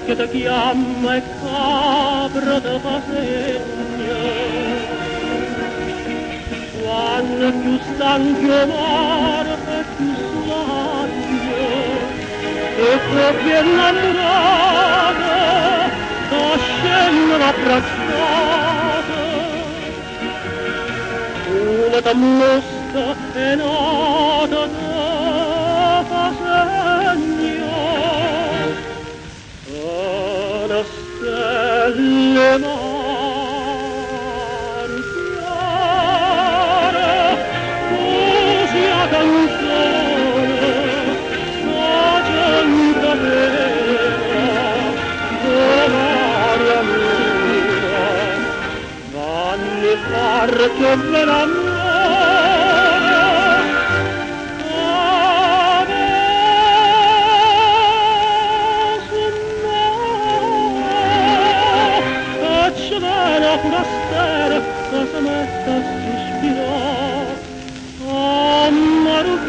che ti chiama e capra te fa segno. Quando più stanco mare e più slagno, e proprio innamorata, da scendono abbracciate. Una da mosca è nata da fa segno, le stelle manchiare, così a canzone, la gente vera, l'aria mia, vanno a far che ve l'amore. Una stella che si mette a sospirare, a maruggiare.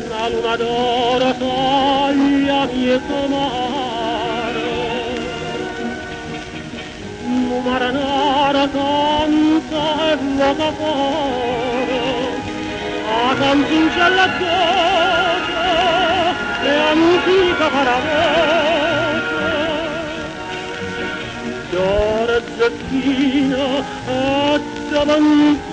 La luna d'oro taglia mieto mare, Maranara canta e vuota fuori, a canzoncella dolce e antica paravoce. Fiore zecchino e davanti